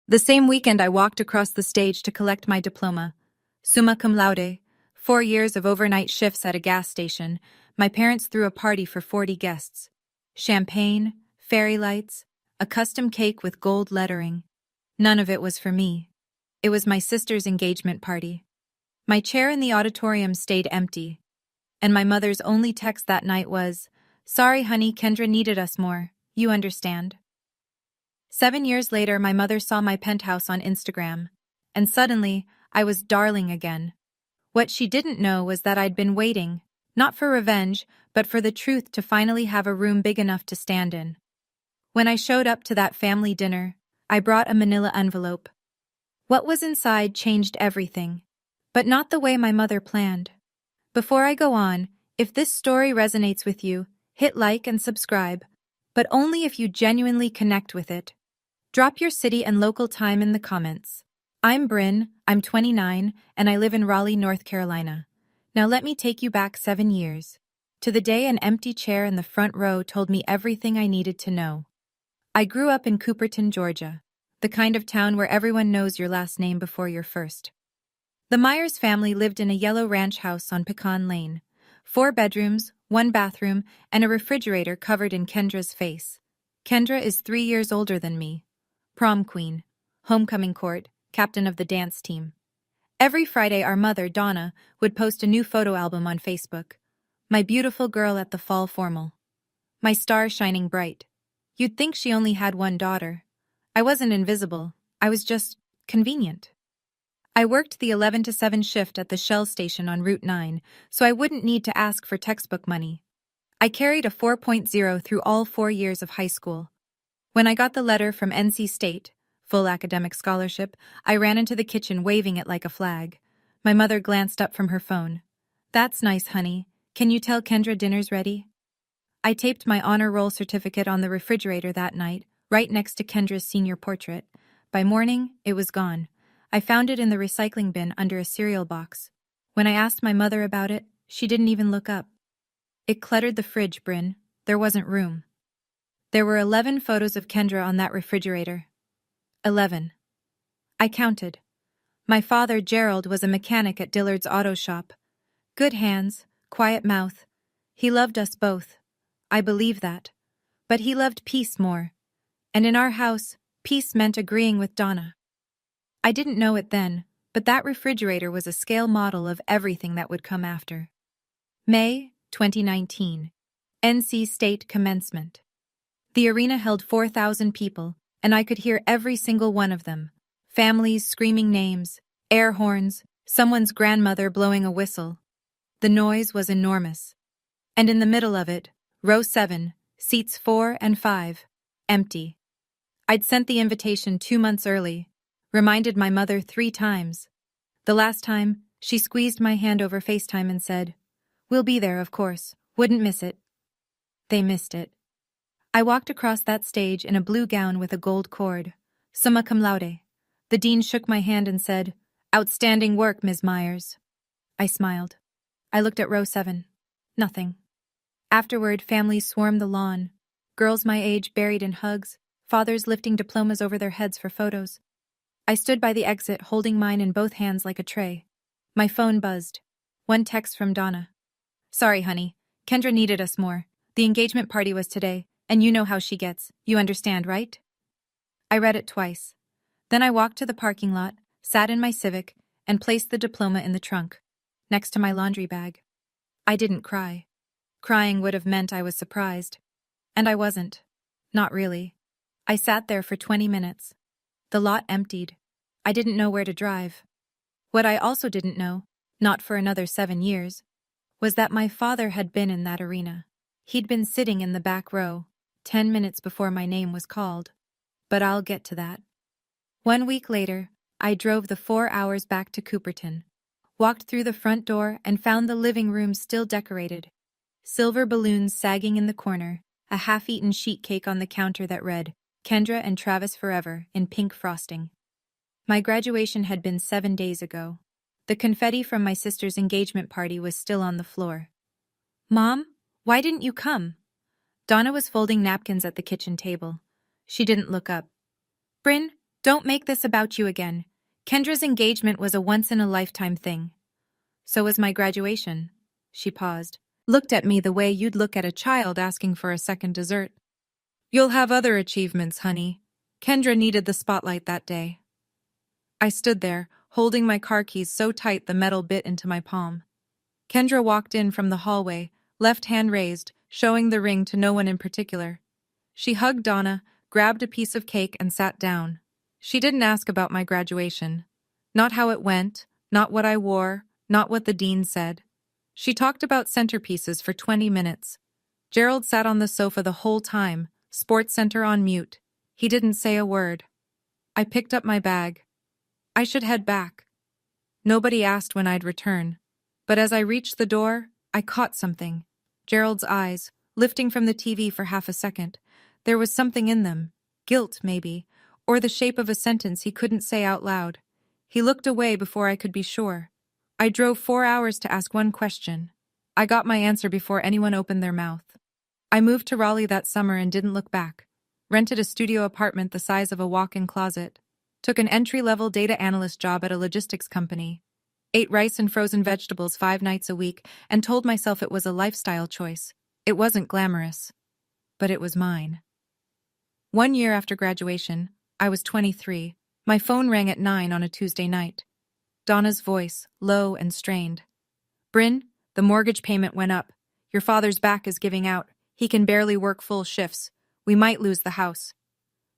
The same weekend I walked across the stage to collect my diploma. Summa cum laude, 4 years of overnight shifts at a gas station. My parents threw a party for 40 guests. Champagne, fairy lights, a custom cake with gold lettering. None of it was for me. It was my sister's engagement party. My chair in the auditorium stayed empty, and my mother's only text that night was, "Sorry, honey, Kendra needed us more. You understand." 7 years later, my mother saw my penthouse on Instagram, and suddenly, I was darling again. What she didn't know was that I'd been waiting, not for revenge, but for the truth to finally have a room big enough to stand in. When I showed up to that family dinner, I brought a manila envelope. What was inside changed everything, but not the way my mother planned. Before I go on, if this story resonates with you, hit like and subscribe, but only if you genuinely connect with it. Drop your city and local time in the comments. I'm Bryn, I'm 29, and I live in Raleigh, North Carolina. Now let me take you back 7 years, to the day an empty chair in the front row told me everything I needed to know. I grew up in Cooperton, Georgia, the kind of town where everyone knows your last name before your first. The Myers family lived in a yellow ranch house on Pecan Lane. 4 bedrooms, 1 bathroom, and a refrigerator covered in Kendra's face. Kendra is 3 years older than me. Prom queen, homecoming court, captain of the dance team. Every Friday our mother, Donna, would post a new photo album on Facebook. My beautiful girl at the fall formal. My star shining bright. You'd think she only had one daughter. I wasn't invisible, I was just convenient. I worked the 11 to 7 shift at the Shell station on Route 9, so I wouldn't need to ask for textbook money. I carried a 4.0 through all 4 years of high school. When I got the letter from NC State, full academic scholarship, I ran into the kitchen waving it like a flag. My mother glanced up from her phone. "That's nice, honey. Can you tell Kendra dinner's ready?" I taped my honor roll certificate on the refrigerator that night, right next to Kendra's senior portrait. By morning, it was gone. I found it in the recycling bin under a cereal box. When I asked my mother about it, she didn't even look up. It cluttered the fridge, Bryn. There wasn't room. There were 11 photos of Kendra on that refrigerator. 11. I counted. My father, Gerald, was a mechanic at Dillard's auto shop. Good hands, quiet mouth. He loved us both. I believe that. But he loved peace more. And in our house, peace meant agreeing with Donna. I didn't know it then, but that refrigerator was a scale model of everything that would come after. May 2019. NC State commencement. The arena held 4,000 people, and I could hear every single one of them. Families screaming names, air horns, someone's grandmother blowing a whistle. The noise was enormous. And in the middle of it, row 7, seats 4 and 5, empty. I'd sent the invitation 2 months early, reminded my mother 3 times. The last time, she squeezed my hand over FaceTime and said, "We'll be there, of course. Wouldn't miss it." They missed it. I walked across that stage in a blue gown with a gold cord. Summa cum laude. The dean shook my hand and said, "Outstanding work, Ms. Myers." I smiled. I looked at row 7. Nothing. Afterward, families swarmed the lawn. Girls my age buried in hugs, fathers lifting diplomas over their heads for photos. I stood by the exit, holding mine in both hands like a tray. My phone buzzed. One text from Donna. "Sorry, honey. Kendra needed us more. The engagement party was today, and you know how she gets. You understand, right?" I read it twice. Then I walked to the parking lot, sat in my Civic, and placed the diploma in the trunk, next to my laundry bag. I didn't cry. Crying would have meant I was surprised. And I wasn't. Not really. I sat there for 20 minutes. The lot emptied. I didn't know where to drive. What I also didn't know, not for another 7 years, was that my father had been in that arena. He'd been sitting in the back row, 10 minutes before my name was called. But I'll get to that. 1 week later, I drove the 4 hours back to Cooperton, walked through the front door and found the living room still decorated. Silver balloons sagging in the corner, a half-eaten sheet cake on the counter that read, "Kendra and Travis Forever," in pink frosting. My graduation had been 7 days ago. The confetti from my sister's engagement party was still on the floor. "Mom, why didn't you come?" Donna was folding napkins at the kitchen table. She didn't look up. "Bryn, Don't make this about you again. Kendra's engagement was a once-in-a-lifetime thing. So was my graduation. She paused, looked at me the way you'd look at a child asking for a second dessert. You'll have other achievements, honey. Kendra needed the spotlight that day. I stood there, holding my car keys so tight the metal bit into my palm. Kendra walked in from the hallway, left hand raised, showing the ring to no one in particular. She hugged Donna, grabbed a piece of cake and sat down. She didn't ask about my graduation. Not how it went, not what I wore, not what the dean said. She talked about centerpieces for 20 minutes. Gerald sat on the sofa the whole time, Sports Center on mute. He didn't say a word. I picked up my bag. I should head back. Nobody asked when I'd return. But as I reached the door, I caught something. Gerald's eyes, lifting from the TV for half a second. There was something in them. Guilt, maybe, or the shape of a sentence he couldn't say out loud. He looked away before I could be sure. I drove 4 hours to ask one question. I got my answer before anyone opened their mouth. I moved to Raleigh that summer and didn't look back. Rented a studio apartment the size of a walk-in closet. Took an entry-level data analyst job at a logistics company. Ate rice and frozen vegetables 5 nights a week and told myself it was a lifestyle choice. It wasn't glamorous. But it was mine. 1 year after graduation, I was 23. My phone rang at 9 on a Tuesday night. Donna's voice, low and strained. Bryn, the mortgage payment went up. Your father's back is giving out. He can barely work full shifts. We might lose the house.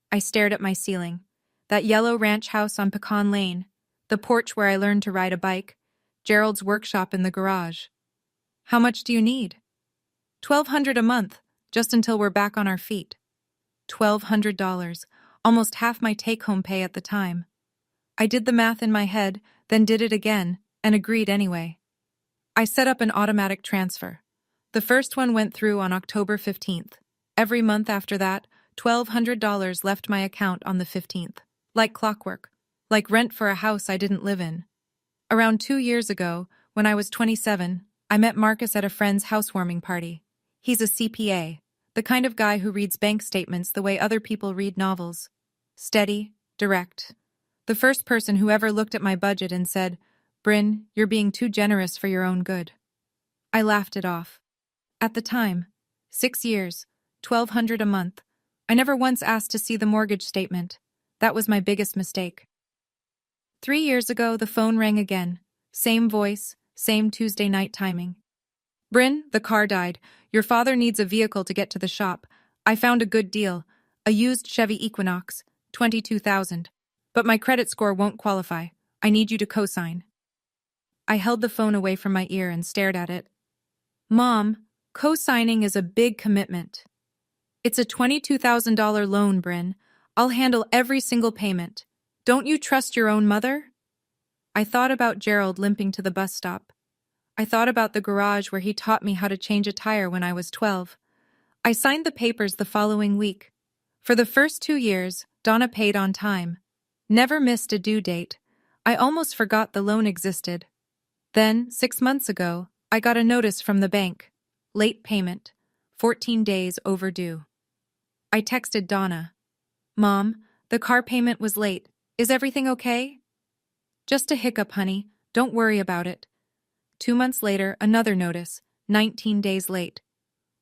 I stared at my ceiling. That yellow ranch house on Pecan Lane. The porch where I learned to ride a bike. Gerald's workshop in the garage. How much do you need? $1,200 a month, just until we're back on our feet. $1,200, almost half my take-home pay at the time. I did the math in my head, then did it again, and agreed anyway. I set up an automatic transfer. The first one went through on October 15th. Every month after that, $1,200 left my account on the 15th. Like clockwork. Like rent for a house I didn't live in. Around 2 years ago, when I was 27, I met Marcus at a friend's housewarming party. He's a CPA, the kind of guy who reads bank statements the way other people read novels. Steady, direct. The first person who ever looked at my budget and said, Bryn, you're being too generous for your own good. I laughed it off. At the time, 6 years, $1,200 a month. I never once asked to see the mortgage statement. That was my biggest mistake. 3 years ago, the phone rang again. Same voice, same Tuesday night timing. Bryn, the car died. Your father needs a vehicle to get to the shop. I found a good deal. A used Chevy Equinox, $22,000. But my credit score won't qualify. I need you to co-sign. I held the phone away from my ear and stared at it. Mom, co-signing is a big commitment. It's a $22,000 loan, Bryn. I'll handle every single payment. Don't you trust your own mother? I thought about Gerald limping to the bus stop. I thought about the garage where he taught me how to change a tire when I was 12. I signed the papers the following week. For the first 2 years, Donna paid on time. Never missed a due date. I almost forgot the loan existed. Then, 6 months ago, I got a notice from the bank. Late payment. 14 days overdue. I texted Donna. Mom, the car payment was late. Is everything okay? Just a hiccup, honey. Don't worry about it. 2 months later, another notice. 19 days late.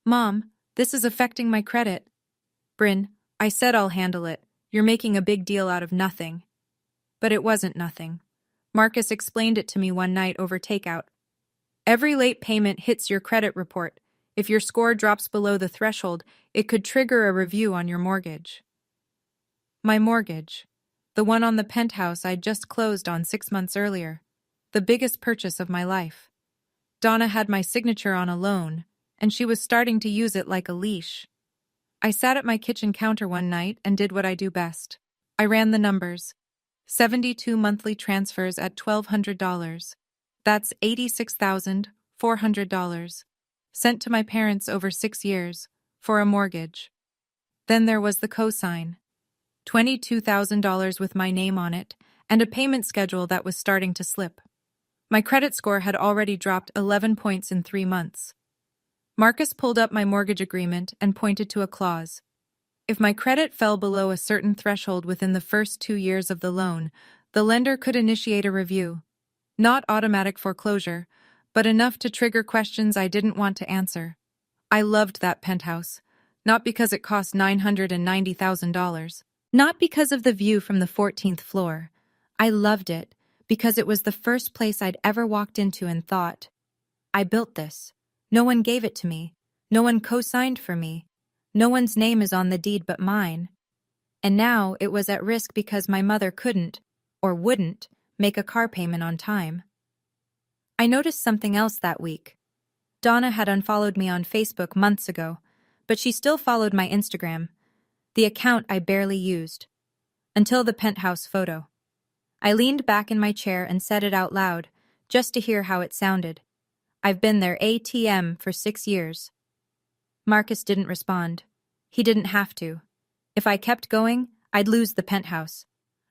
Mom, this is affecting my credit. Bryn, I said I'll handle it. You're making a big deal out of nothing. But it wasn't nothing. Marcus explained it to me one night over takeout. Every late payment hits your credit report. If your score drops below the threshold, it could trigger a review on your mortgage. My mortgage. The one on the penthouse I'd just closed on 6 months earlier. The biggest purchase of my life. Donna had my signature on a loan, and she was starting to use it like a leash. I sat at my kitchen counter one night and did what I do best. I ran the numbers. 72 monthly transfers at $1,200. That's $86,400. Sent to my parents over 6 years, for a mortgage. Then there was the cosign. $22,000 with my name on it, and a payment schedule that was starting to slip. My credit score had already dropped 11 points in 3 months. Marcus pulled up my mortgage agreement and pointed to a clause. If my credit fell below a certain threshold within the first 2 years of the loan, the lender could initiate a review. Not automatic foreclosure, but enough to trigger questions I didn't want to answer. I loved that penthouse, not because it cost $990,000. Not because of the view from the 14th floor. I loved it because it was the first place I'd ever walked into and thought, I built this. No one gave it to me. No one co-signed for me. No one's name is on the deed but mine. And now it was at risk because my mother couldn't, or wouldn't, make a car payment on time. I noticed something else that week. Donna had unfollowed me on Facebook months ago, but she still followed my Instagram, the account I barely used. Until the penthouse photo. I leaned back in my chair and said it out loud, just to hear how it sounded. I've been their ATM for 6 years. Marcus didn't respond. He didn't have to. If I kept going, I'd lose the penthouse.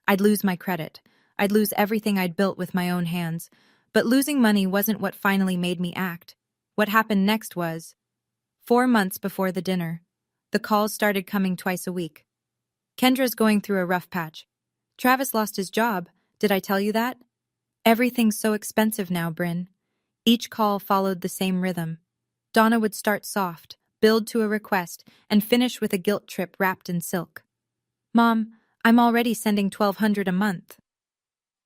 I'd lose my credit. I'd lose everything I'd built with my own hands. But losing money wasn't what finally made me act. What happened next was 4 months before the dinner. The calls started coming twice a week. Kendra's going through a rough patch. Travis lost his job. Did I tell you that? Everything's so expensive now, Bryn. Each call followed the same rhythm. Donna would start soft, build to a request, and finish with a guilt trip wrapped in silk. Mom, I'm already sending $1,200 a month.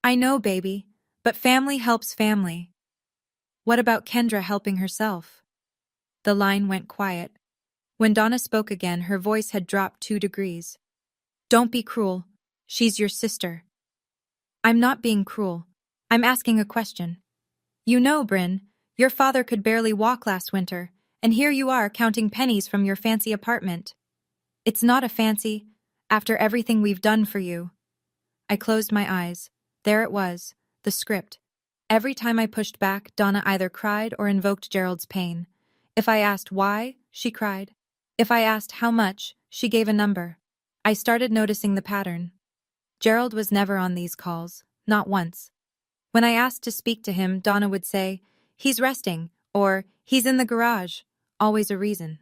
I know, baby, but family helps family. What about Kendra helping herself? The line went quiet. When Donna spoke again, her voice had dropped 2 degrees. Don't be cruel. She's your sister. I'm not being cruel. I'm asking a question. You know, Bryn, your father could barely walk last winter, and here you are counting pennies from your fancy apartment. It's not a fancy, after everything we've done for you. I closed my eyes. There it was, the script. Every time I pushed back, Donna either cried or invoked Gerald's pain. If I asked why, she cried. If I asked how much, she gave a number. I started noticing the pattern. Gerald was never on these calls, not once. When I asked to speak to him, Donna would say, he's resting, or he's in the garage, always a reason.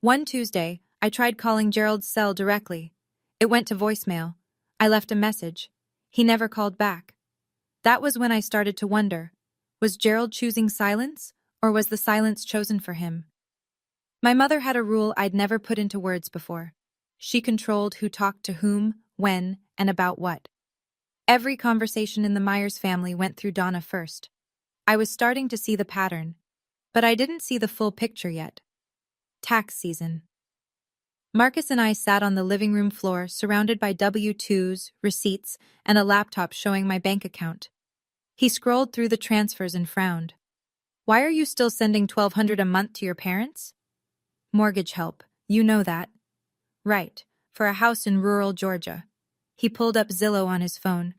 One Tuesday, I tried calling Gerald's cell directly. It went to voicemail. I left a message. He never called back. That was when I started to wonder, was Gerald choosing silence, or was the silence chosen for him? My mother had a rule I'd never put into words before. She controlled who talked to whom, when, and about what. Every conversation in the Myers family went through Donna first. I was starting to see the pattern, but I didn't see the full picture yet. Tax season. Marcus and I sat on the living room floor surrounded by W-2s, receipts, and a laptop showing my bank account. He scrolled through the transfers and frowned. Why are you still sending $1,200 a month to your parents? Mortgage help, you know that. Right, for a house in rural Georgia. He pulled up Zillow on his phone.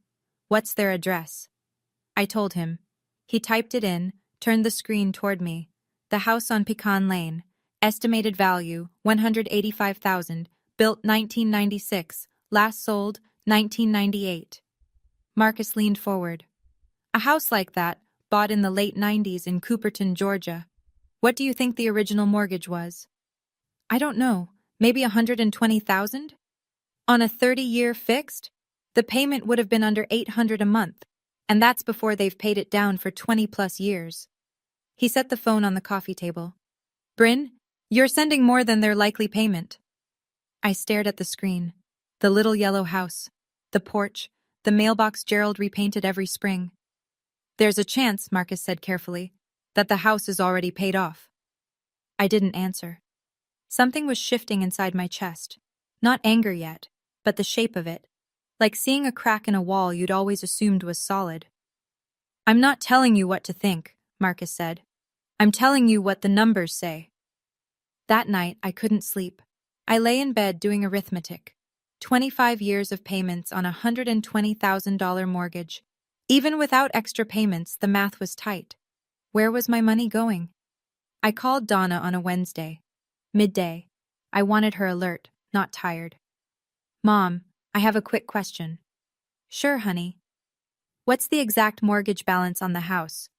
What's their address? I told him. He typed it in, turned the screen toward me. The house on Pecan Lane. Estimated value, $185,000. Built 1996. Last sold, 1998. Marcus leaned forward. A house like that, bought in the late 90s in Cooperton, Georgia. What do you think the original mortgage was? I don't know. Maybe $120,000? On a 30-year fixed? The payment would have been under $800 a month, and that's before they've paid it down for 20-plus years. He set the phone on the coffee table. Bryn, you're sending more than their likely payment. I stared at the screen. The little yellow house. The porch. The mailbox Gerald repainted every spring. There's a chance, Marcus said carefully, that the house is already paid off. I didn't answer. Something was shifting inside my chest. Not anger yet, but the shape of it. Like seeing a crack in a wall you'd always assumed was solid. I'm not telling you what to think, Marcus said. I'm telling you what the numbers say. That night, I couldn't sleep. I lay in bed doing arithmetic. 25 years of payments on a $120,000 mortgage. Even without extra payments, the math was tight. Where was my money going? I called Donna on a Wednesday. Midday. I wanted her alert, not tired. Mom, I have a quick question. Sure, honey. What's the exact mortgage balance on the house?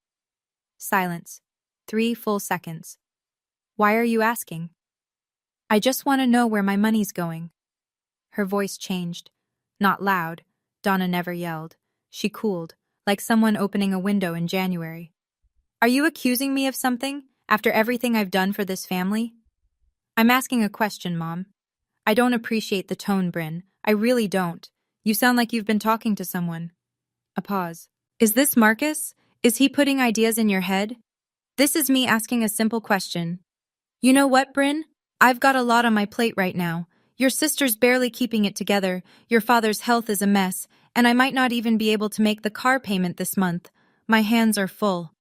Silence. 3 full seconds. Why are you asking? I just want to know where my money's going. Her voice changed. Not loud. Donna never yelled. She cooled, like someone opening a window in January. Are you accusing me of something, after everything I've done for this family? I'm asking a question, Mom. I don't appreciate the tone, Bryn. I really don't. You sound like you've been talking to someone. A pause. Is this Marcus? Is he putting ideas in your head? This is me asking a simple question. You know what, Bryn? I've got a lot on my plate right now. Your sister's barely keeping it together, your father's health is a mess, and I might not even be able to make the car payment this month. My hands are full.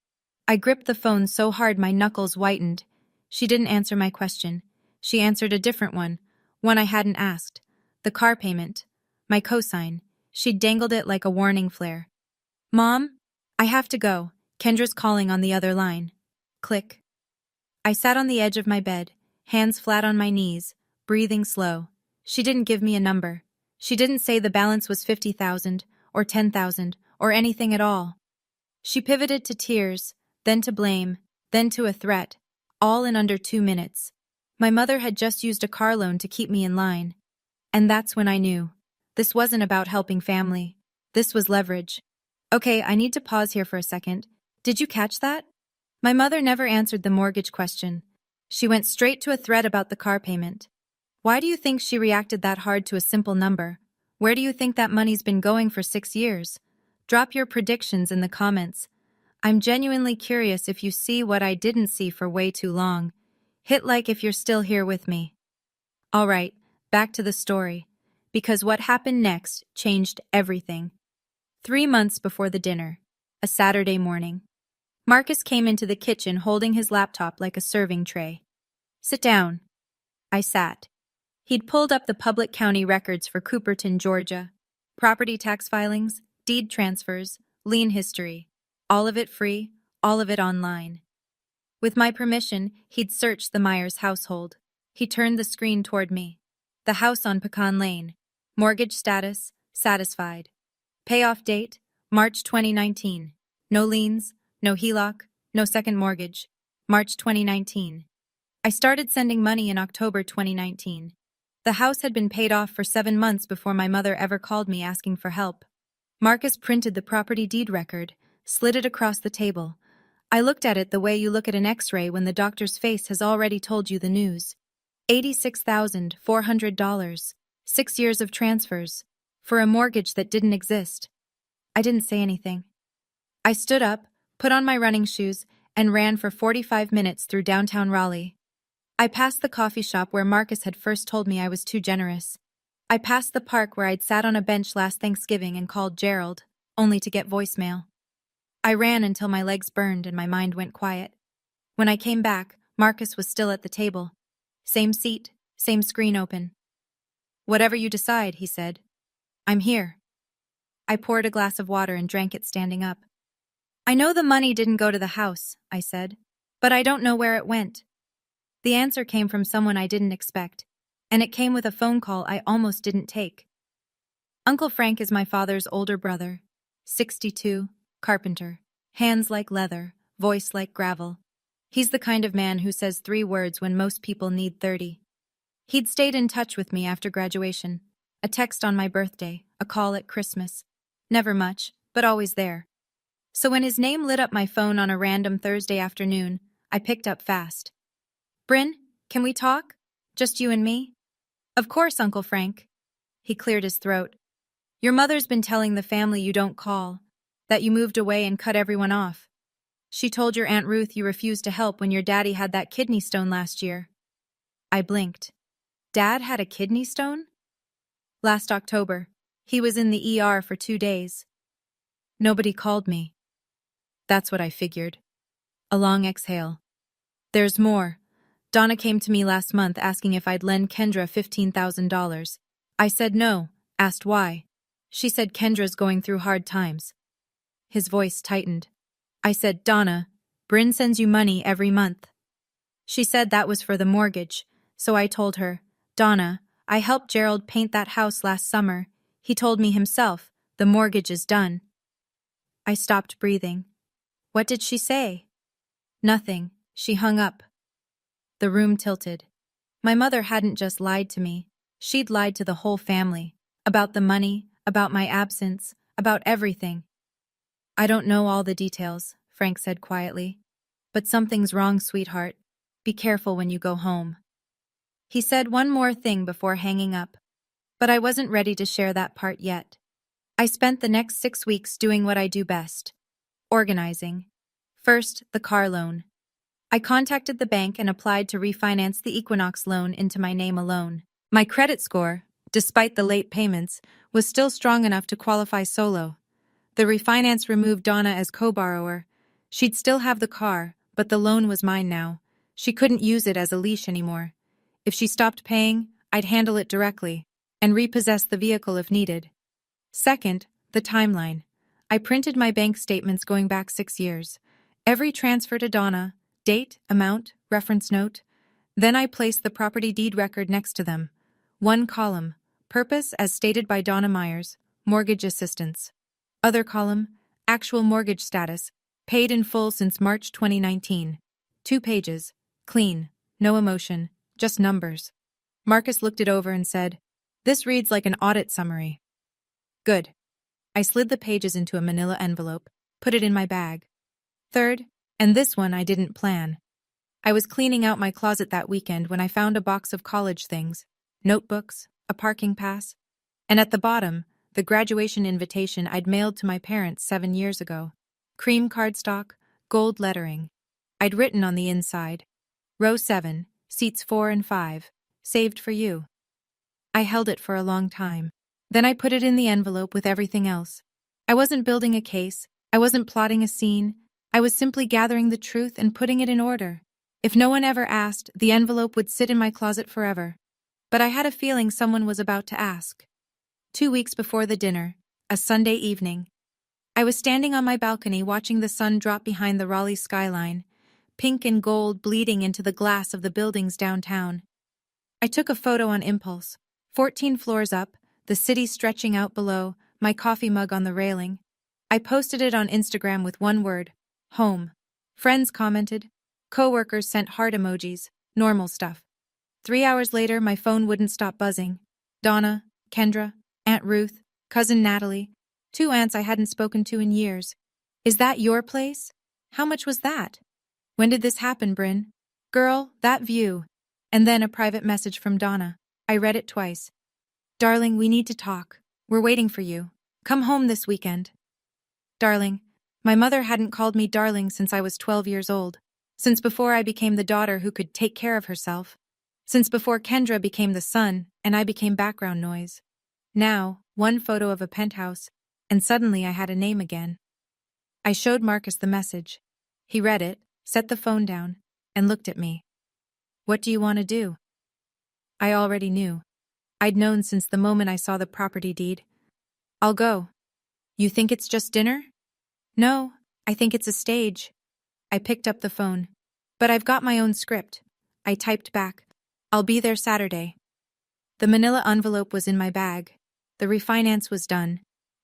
I gripped the phone so hard my knuckles whitened. She didn't answer my question. She answered a different one I hadn't asked. The car payment. My cosign. She dangled it like a warning flare. Mom? I have to go. Kendra's calling on the other line. Click. I sat on the edge of my bed, hands flat on my knees, breathing slow. She didn't give me a number. She didn't say the balance was 50,000 or 10,000 or anything at all. She pivoted to tears, then to blame, then to a threat, all in under 2 minutes. My mother had just used a car loan to keep me in line. And that's when I knew. This wasn't about helping family. This was leverage. Okay, I need to pause here for a second. Did you catch that? My mother never answered the mortgage question. She went straight to a threat about the car payment. Why do you think she reacted that hard to a simple number? Where do you think that money's been going for 6 years? Drop your predictions in the comments. I'm genuinely curious if you see what I didn't see for way too long. Hit like if you're still here with me. Alright, back to the story. Because what happened next changed everything. 3 months before the dinner, a Saturday morning, Marcus came into the kitchen holding his laptop like a serving tray. Sit down. I sat. He'd pulled up the public county records for Cooperton, Georgia. Property tax filings, deed transfers, lien history. All of it free, all of it online. With my permission, he'd searched the Myers household. He turned the screen toward me. The house on Pecan Lane. Mortgage status, satisfied. Payoff date, March 2019. No liens, no HELOC, no second mortgage. March 2019. I started sending money in October 2019. The house had been paid off for 7 months before my mother ever called me asking for help. Marcus printed the property deed record, slid it across the table. I looked at it the way you look at an X-ray when the doctor's face has already told you the news. $86,400. 6 years of transfers. For a mortgage that didn't exist. I didn't say anything. I stood up, put on my running shoes, and ran for 45 minutes through downtown Raleigh. I passed the coffee shop where Marcus had first told me I was too generous. I passed the park where I'd sat on a bench last Thanksgiving and called Gerald, only to get voicemail. I ran until my legs burned and my mind went quiet. When I came back, Marcus was still at the table. Same seat, same screen open. Whatever you decide, he said. I'm here. I poured a glass of water and drank it standing up. I know the money didn't go to the house, I said, but I don't know where it went. The answer came from someone I didn't expect, and it came with a phone call I almost didn't take. Uncle Frank is my father's older brother, 62, carpenter, hands like leather, voice like gravel. He's the kind of man who says 3 words when most people need 30. He'd stayed in touch with me after graduation, a text on my birthday, a call at Christmas. Never much, but always there. So when his name lit up my phone on a random Thursday afternoon, I picked up fast. Bryn, can we talk? Just you and me? Of course, Uncle Frank. He cleared his throat. Your mother's been telling the family you don't call, that you moved away and cut everyone off. She told your Aunt Ruth you refused to help when your daddy had that kidney stone last year. I blinked. Dad had a kidney stone? Last October. He was in the ER for 2 days. Nobody called me. That's what I figured. A long exhale. There's more. Donna came to me last month asking if I'd lend Kendra $15,000. I said no, asked why. She said Kendra's going through hard times. His voice tightened. I said, Donna, Bryn sends you money every month. She said that was for the mortgage, so I told her, Donna, I helped Gerald paint that house last summer. He told me himself, the mortgage is done. I stopped breathing. What did she say? Nothing. She hung up. The room tilted. My mother hadn't just lied to me. She'd lied to the whole family. About the money, about my absence, about everything. I don't know all the details, Frank said quietly. But something's wrong, sweetheart. Be careful when you go home. He said one more thing before hanging up. But I wasn't ready to share that part yet. I spent the next 6 weeks doing what I do best. Organizing. First, the car loan. I contacted the bank and applied to refinance the Equinox loan into my name alone. My credit score, despite the late payments, was still strong enough to qualify solo. The refinance removed Donna as co-borrower. She'd still have the car, but the loan was mine now. She couldn't use it as a leash anymore. If she stopped paying, I'd handle it directly and repossess the vehicle if needed. Second, the timeline. I printed my bank statements going back 6 years. Every transfer to Donna, date, amount, reference note. Then I placed the property deed record next to them. One column, purpose as stated by Donna Myers, mortgage assistance. Other column, actual mortgage status, paid in full since March 2019. 2 pages, clean, no emotion, just numbers. Marcus looked it over and said, "This reads like an audit summary." Good. I slid the pages into a manila envelope, put it in my bag. Third, and this one I didn't plan. I was cleaning out my closet that weekend when I found a box of college things, notebooks, a parking pass, and at the bottom, the graduation invitation I'd mailed to my parents 7 years ago. Cream cardstock, gold lettering. I'd written on the inside, Row 7, seats 4 and 5, saved for you. I held it for a long time. Then I put it in the envelope with everything else. I wasn't building a case, I wasn't plotting a scene, I was simply gathering the truth and putting it in order. If no one ever asked, the envelope would sit in my closet forever. But I had a feeling someone was about to ask. 2 weeks before the dinner, a Sunday evening, I was standing on my balcony watching the sun drop behind the Raleigh skyline, pink and gold bleeding into the glass of the buildings downtown. I took a photo on impulse, 14 floors up, the city stretching out below, my coffee mug on the railing. I posted it on Instagram with one word, home. Friends commented. Co-workers sent heart emojis, normal stuff. 3 hours later, my phone wouldn't stop buzzing. Donna, Kendra, Aunt Ruth, Cousin Natalie, 2 aunts I hadn't spoken to in years. Is that your place? How much was that? When did this happen, Bryn? Girl, that view. And then a private message from Donna. I read it twice. Darling, we need to talk. We're waiting for you. Come home this weekend. Darling. My mother hadn't called me darling since I was 12 years old. Since before I became the daughter who could take care of herself. Since before Kendra became the son and I became background noise. Now, one photo of a penthouse, and suddenly I had a name again. I showed Marcus the message. He read it, set the phone down, and looked at me. What do you want to do? I already knew. I'd known since the moment I saw the property deed. I'll go. You think it's just dinner? No, I think it's a stage. I picked up the phone. But I've got my own script. I typed back. I'll be there Saturday. The manila envelope was in my bag. The refinance was done.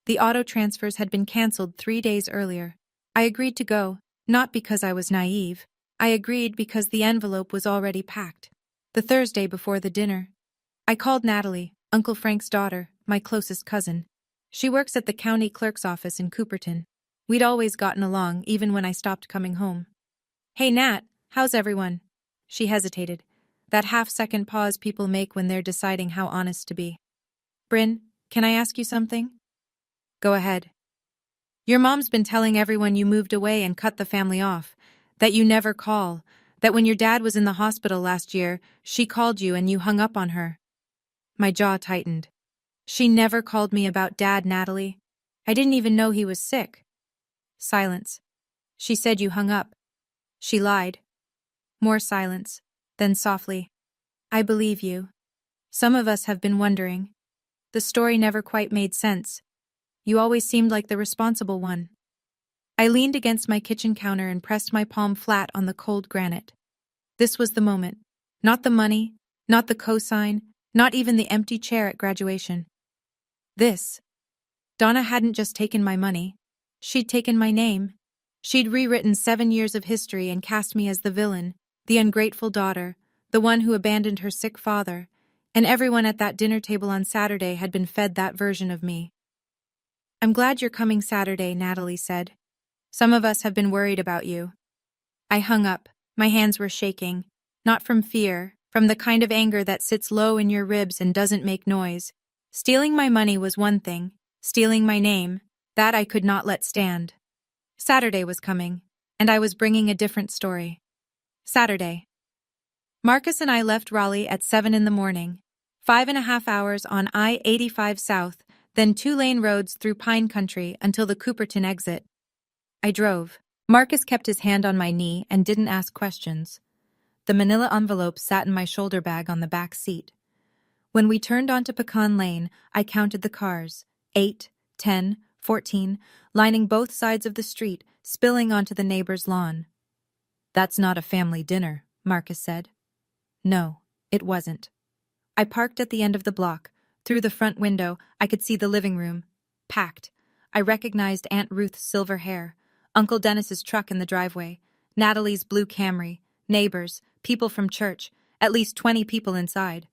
The auto transfers had been canceled 3 days earlier. I agreed to go, not because I was naive. I agreed because the envelope was already packed. The Thursday before the dinner. I called Natalie, Uncle Frank's daughter, my closest cousin. She works at the county clerk's office in Cooperton. We'd always gotten along, even when I stopped coming home. Hey Nat, how's everyone? She hesitated. That half-second pause people make when they're deciding how honest to be. Bryn, can I ask you something? Go ahead. Your mom's been telling everyone you moved away and cut the family off, that you never call, that when your dad was in the hospital last year, she called you and you hung up on her. My jaw tightened. She never called me about Dad, Natalie. I didn't even know he was sick. Silence. She said you hung up. She lied. More silence. Then softly. I believe you. Some of us have been wondering. The story never quite made sense. You always seemed like the responsible one. I leaned against my kitchen counter and pressed my palm flat on the cold granite. This was the moment. Not the money, not the cosign, not even the empty chair at graduation. This. Donna hadn't just taken my money. She'd taken my name. She'd rewritten 7 years of history and cast me as the villain, the ungrateful daughter, the one who abandoned her sick father, and everyone at that dinner table on Saturday had been fed that version of me. "I'm glad you're coming Saturday," Natalie said. "Some of us have been worried about you." I hung up. My hands were shaking. Not from fear, from the kind of anger that sits low in your ribs and doesn't make noise. Stealing my money was one thing. Stealing my name, that I could not let stand. Saturday was coming, and I was bringing a different story. Saturday. Marcus and I left Raleigh at 7 in the morning. 5.5 hours on I-85 South, then 2-lane roads through pine country until the Cooperton exit. I drove. Marcus kept his hand on my knee and didn't ask questions. The manila envelope sat in my shoulder bag on the back seat. When we turned onto Pecan Lane, I counted the cars. 8, 10, 14, lining both sides of the street, spilling onto the neighbor's lawn. "That's not a family dinner," Marcus said. No, it wasn't. I parked at the end of the block. Through the front window, I could see the living room. Packed. I recognized Aunt Ruth's silver hair, Uncle Dennis's truck in the driveway, Natalie's blue Camry, neighbors, people from church, at least 20 people inside.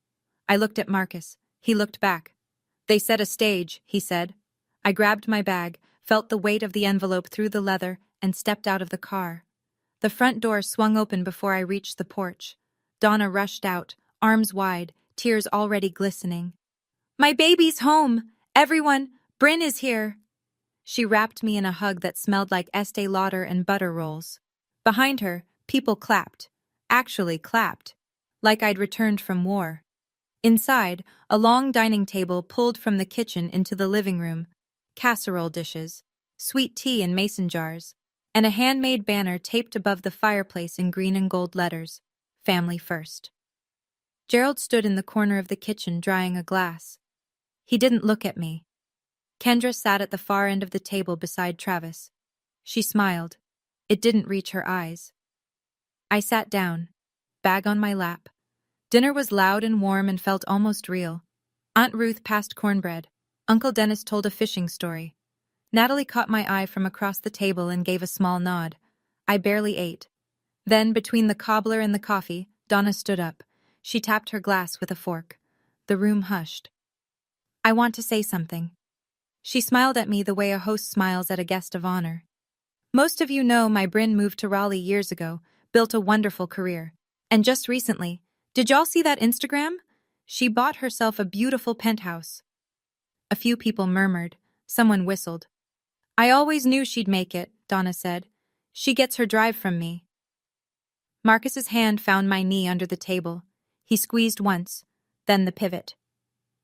I looked at Marcus. He looked back. "They set a stage," he said. I grabbed my bag, felt the weight of the envelope through the leather, and stepped out of the car. The front door swung open before I reached the porch. Donna rushed out, arms wide, tears already glistening. "My baby's home! Everyone, Bryn is here!" She wrapped me in a hug that smelled like Estee Lauder and butter rolls. Behind her, people clapped. Actually clapped. Like I'd returned from war. Inside, a long dining table pulled from the kitchen into the living room. Casserole dishes, sweet tea in mason jars, and a handmade banner taped above the fireplace in green and gold letters. Family first. Gerald stood in the corner of the kitchen drying a glass. He didn't look at me. Kendra sat at the far end of the table beside Travis. She smiled. It didn't reach her eyes. I sat down, bag on my lap. Dinner was loud and warm and felt almost real. Aunt Ruth passed cornbread. Uncle Dennis told a fishing story. Natalie caught my eye from across the table and gave a small nod. I barely ate. Then, between the cobbler and the coffee, Donna stood up. She tapped her glass with a fork. The room hushed. "I want to say something." She smiled at me the way a host smiles at a guest of honor. "Most of you know my Bryn moved to Raleigh years ago, built a wonderful career. And just recently, did y'all see that Instagram? She bought herself a beautiful penthouse." A few people murmured. Someone whistled. "I always knew she'd make it," Donna said. "She gets her drive from me." Marcus's hand found my knee under the table. He squeezed once, then the pivot.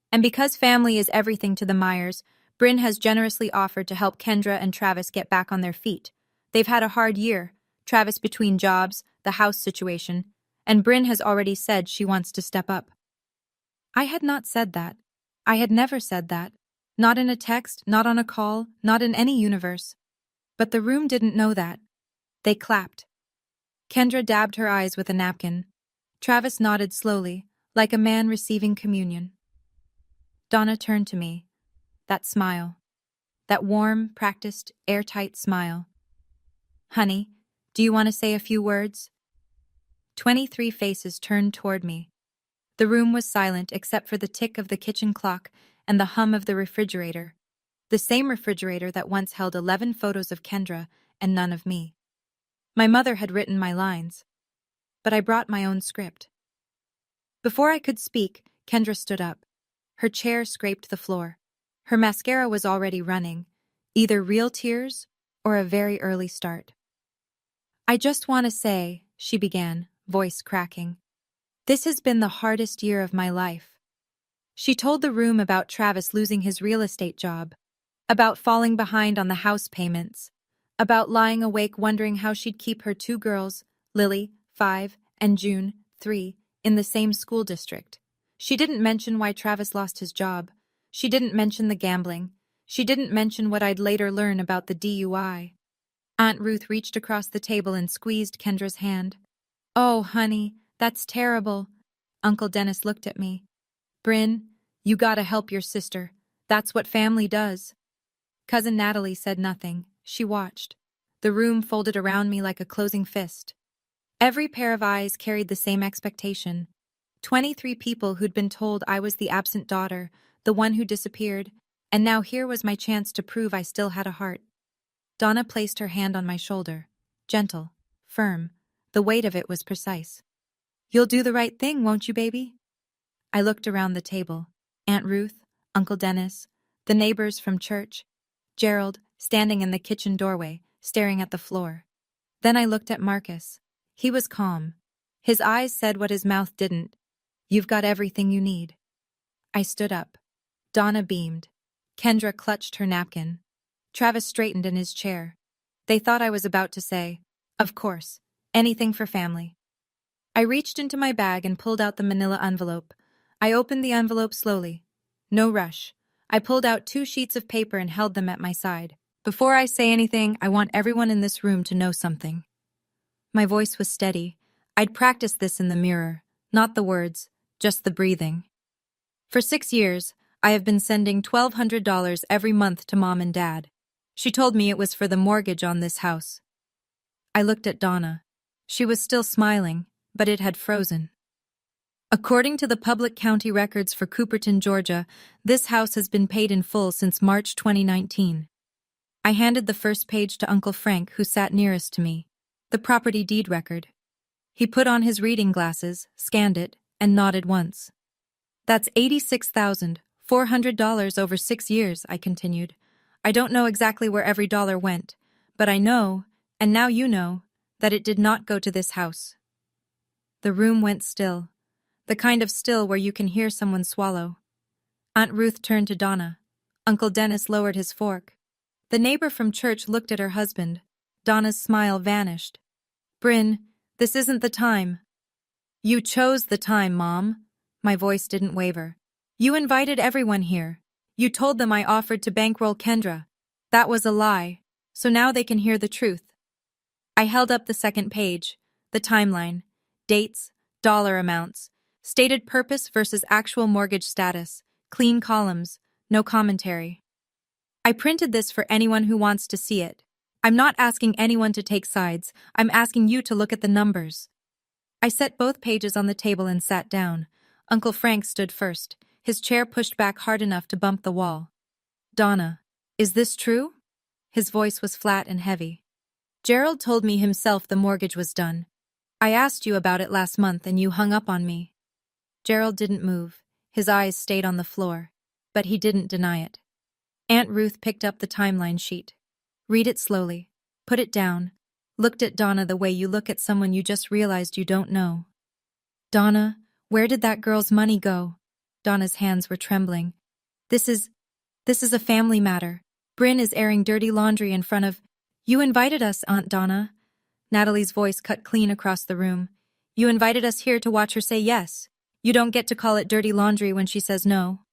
"And because family is everything to the Myers, Bryn has generously offered to help Kendra and Travis get back on their feet. They've had a hard year, Travis between jobs, the house situation, and Bryn has already said she wants to step up." I had not said that. I had never said that. Not in a text, not on a call, not in any universe. But the room didn't know that. They clapped. Kendra dabbed her eyes with a napkin. Travis nodded slowly, like a man receiving communion. Donna turned to me. That smile. That warm, practiced, airtight smile. "Honey, do you want to say a few words?" 23 faces turned toward me. The room was silent except for the tick of the kitchen clock and the hum of the refrigerator. The same refrigerator that once held 11 photos of Kendra and none of me. My mother had written my lines. But I brought my own script. Before I could speak, Kendra stood up. Her chair scraped the floor. Her mascara was already running, either real tears or a very early start. "I just want to say," she began, voice cracking, "this has been the hardest year of my life." She told the room about Travis losing his real estate job, about falling behind on the house payments, about lying awake wondering how she'd keep her 2 girls, Lily, 5, and June, 3, in the same school district. She didn't mention why Travis lost his job. She didn't mention the gambling. She didn't mention what I'd later learn about the DUI. Aunt Ruth reached across the table and squeezed Kendra's hand. "Oh, honey, that's terrible." Uncle Dennis looked at me. "Bryn, you gotta help your sister. That's what family does." Cousin Natalie said nothing. She watched. The room folded around me like a closing fist. Every pair of eyes carried the same expectation. 23 people who'd been told I was the absent daughter, the one who disappeared, and now here was my chance to prove I still had a heart. Donna placed her hand on my shoulder. Gentle, firm, the weight of it was precise. "You'll do the right thing, won't you, baby?" I looked around the table. Aunt Ruth, Uncle Dennis, the neighbors from church, Gerald, standing in the kitchen doorway, staring at the floor. Then I looked at Marcus. He was calm. His eyes said what his mouth didn't. "You've got everything you need." I stood up. Donna beamed. Kendra clutched her napkin. Travis straightened in his chair. They thought I was about to say, "Of course, anything for family." I reached into my bag and pulled out the manila envelope. I opened the envelope slowly. No rush. I pulled out 2 sheets of paper and held them at my side. "Before I say anything, I want everyone in this room to know something." My voice was steady. I'd practiced this in the mirror. Not the words, just the breathing. For 6 years, I have been sending $1,200 every month to Mom and Dad. She told me it was for the mortgage on this house. I looked at Donna. She was still smiling, but it had frozen. "According to the public county records for Cooperton, Georgia, this house has been paid in full since March 2019. I handed the first page to Uncle Frank, who sat nearest to me. The property deed record. He put on his reading glasses, scanned it, and nodded once. "That's $86,400 over 6 years, I continued. "I don't know exactly where every dollar went, but I know, and now you know, that it did not go to this house." The room went still. The kind of still where you can hear someone swallow. Aunt Ruth turned to Donna. Uncle Dennis lowered his fork. The neighbor from church looked at her husband. Donna's smile vanished. "Bryn, this isn't the time." "You chose the time, Mom." My voice didn't waver. "You invited everyone here. You told them I offered to bankroll Kendra. That was a lie, so now they can hear the truth." I held up the second page, the timeline, dates, dollar amounts, stated purpose versus actual mortgage status, clean columns, no commentary. "I printed this for anyone who wants to see it. I'm not asking anyone to take sides, I'm asking you to look at the numbers." I set both pages on the table and sat down. Uncle Frank stood first, his chair pushed back hard enough to bump the wall. "Donna, is this true?" His voice was flat and heavy. "Gerald told me himself the mortgage was done. I asked you about it last month and you hung up on me." Gerald didn't move. His eyes stayed on the floor, but he didn't deny it. Aunt Ruth picked up the timeline sheet. "Read it slowly. Put it down." Looked at Donna the way you look at someone you just realized you don't know. "Donna, where did that girl's money go?" Donna's hands were trembling. This is a family matter. Bryn is airing dirty laundry in front of—" "You invited us, Aunt Donna." Natalie's voice cut clean across the room. "You invited us here to watch her say yes. You don't get to call it dirty laundry when she says no."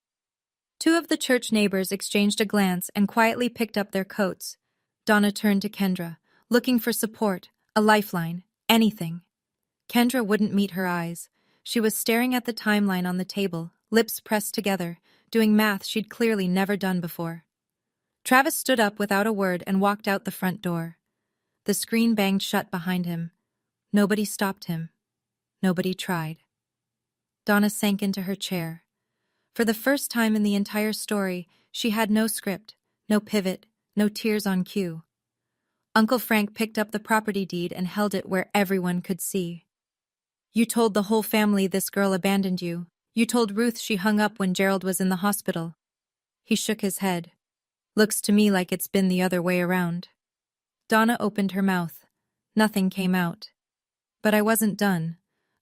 2 of the church neighbors exchanged a glance and quietly picked up their coats. Donna turned to Kendra, looking for support, a lifeline, anything. Kendra wouldn't meet her eyes. She was staring at the timeline on the table, lips pressed together, doing math she'd clearly never done before. Travis stood up without a word and walked out the front door. The screen banged shut behind him. Nobody stopped him. Nobody tried. Donna sank into her chair. For the first time in the entire story, she had no script, no pivot, no tears on cue. Uncle Frank picked up the property deed and held it where everyone could see. "You told the whole family this girl abandoned you. You told Ruth she hung up when Gerald was in the hospital." He shook his head. "Looks to me like it's been the other way around." Donna opened her mouth. Nothing came out. But I wasn't done.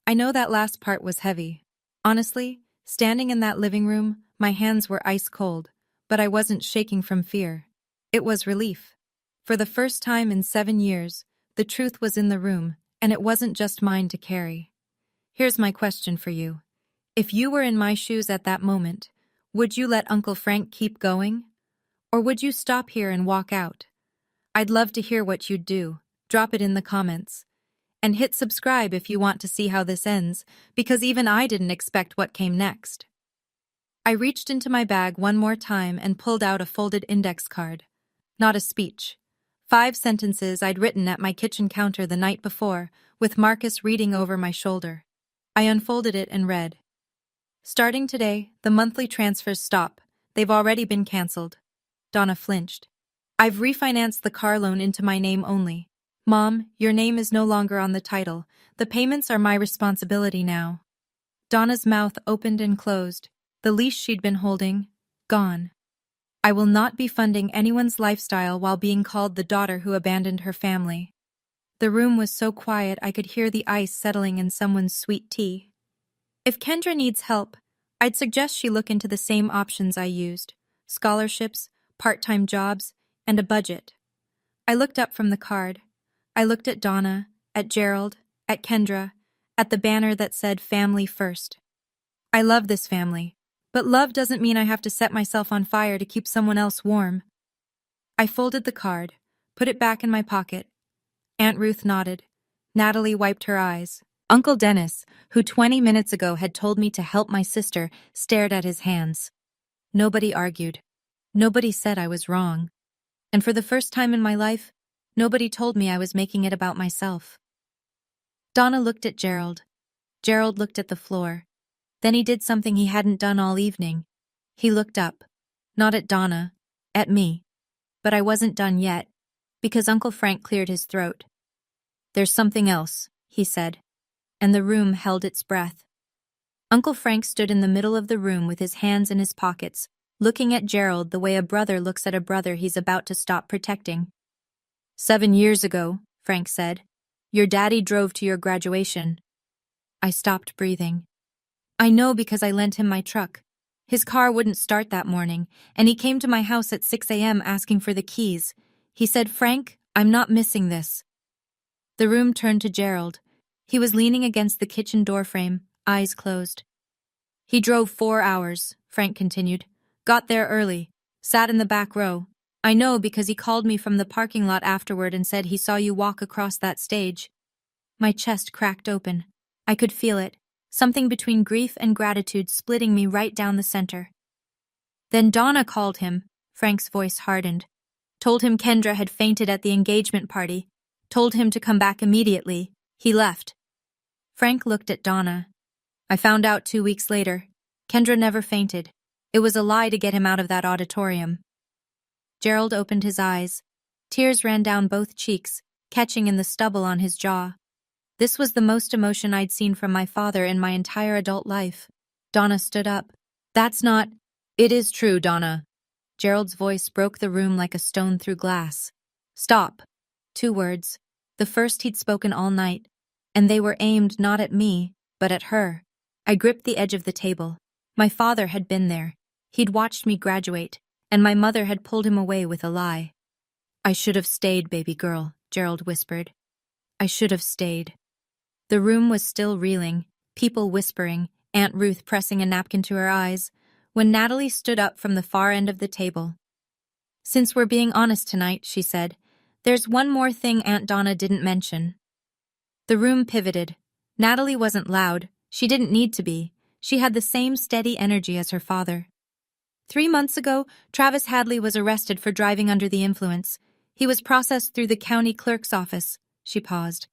I know that last part was heavy. Honestly, standing in that living room, my hands were ice cold, but I wasn't shaking from fear. It was relief. For the first time in 7 years, the truth was in the room, and it wasn't just mine to carry. Here's my question for you. If you were in my shoes at that moment, would you let Uncle Frank keep going? Or would you stop here and walk out? I'd love to hear what you'd do. Drop it in the comments. And hit subscribe if you want to see how this ends, because even I didn't expect what came next. I reached into my bag one more time and pulled out a folded index card. Not a speech. 5 sentences I'd written at my kitchen counter the night before, with Marcus reading over my shoulder. I unfolded it and read. Starting today, the monthly transfers stop. They've already been cancelled. Donna flinched. I've refinanced the car loan into my name only. Mom, your name is no longer on the title. The payments are my responsibility now. Donna's mouth opened and closed. The leash she'd been holding, gone. I will not be funding anyone's lifestyle while being called the daughter who abandoned her family. The room was so quiet I could hear the ice settling in someone's sweet tea. If Kendra needs help, I'd suggest she look into the same options I used: scholarships, part-time jobs, and a budget. I looked up from the card. I looked at Donna, at Gerald, at Kendra, at the banner that said Family First. I love this family, but love doesn't mean I have to set myself on fire to keep someone else warm. I folded the card, put it back in my pocket. Aunt Ruth nodded. Natalie wiped her eyes. Uncle Dennis, who 20 minutes ago had told me to help my sister, stared at his hands. Nobody argued. Nobody said I was wrong. And for the first time in my life, nobody told me I was making it about myself. Donna looked at Gerald. Gerald looked at the floor. Then he did something he hadn't done all evening. He looked up. Not at Donna, at me. But I wasn't done yet, because Uncle Frank cleared his throat. There's something else, he said, and the room held its breath. Uncle Frank stood in the middle of the room with his hands in his pockets, looking at Gerald the way a brother looks at a brother he's about to stop protecting. 7 years ago, Frank said, your daddy drove to your graduation. I stopped breathing. I know because I lent him my truck. His car wouldn't start that morning, and he came to my house at 6 a.m. asking for the keys. He said, Frank, I'm not missing this. The room turned to Gerald. He was leaning against the kitchen doorframe, eyes closed. He drove 4 hours, Frank continued. Got there early. Sat in the back row. I know because he called me from the parking lot afterward and said he saw you walk across that stage. My chest cracked open. I could feel it. Something between grief and gratitude splitting me right down the center. Then Donna called him. Frank's voice hardened. Told him Kendra had fainted at the engagement party. Told him to come back immediately. He left. Frank looked at Donna. I found out 2 weeks later. Kendra never fainted. It was a lie to get him out of that auditorium. Gerald opened his eyes. Tears ran down both cheeks, catching in the stubble on his jaw. This was the most emotion I'd seen from my father in my entire adult life. Donna stood up. That's not... It is true, Donna. Gerald's voice broke the room like a stone through glass. Stop. 2 words. The first he'd spoken all night. And they were aimed not at me, but at her. I gripped the edge of the table. My father had been there. He'd watched me graduate, and my mother had pulled him away with a lie. I should have stayed, baby girl, Gerald whispered. I should have stayed. The room was still reeling, people whispering, Aunt Ruth pressing a napkin to her eyes, when Natalie stood up from the far end of the table. Since we're being honest tonight, she said, there's one more thing Aunt Donna didn't mention. The room pivoted. Natalie wasn't loud. She didn't need to be. She had the same steady energy as her father. 3 months ago, Travis Hadley was arrested for driving under the influence. He was processed through the county clerk's office. She paused.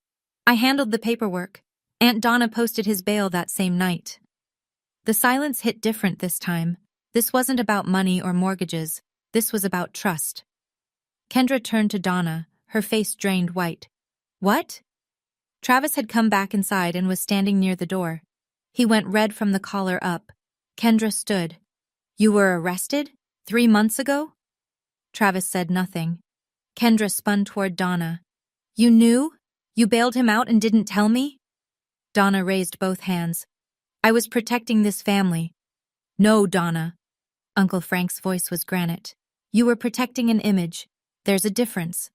I handled the paperwork. Aunt Donna posted his bail that same night. The silence hit different this time. This wasn't about money or mortgages. This was about trust. Kendra turned to Donna, her face drained white. What? Travis had come back inside and was standing near the door. He went red from the collar up. Kendra stood. You were arrested? 3 months ago? Travis said nothing. Kendra spun toward Donna. You knew? You bailed him out and didn't tell me? Donna raised both hands. I was protecting this family. No, Donna. Uncle Frank's voice was granite. You were protecting an image. There's a difference.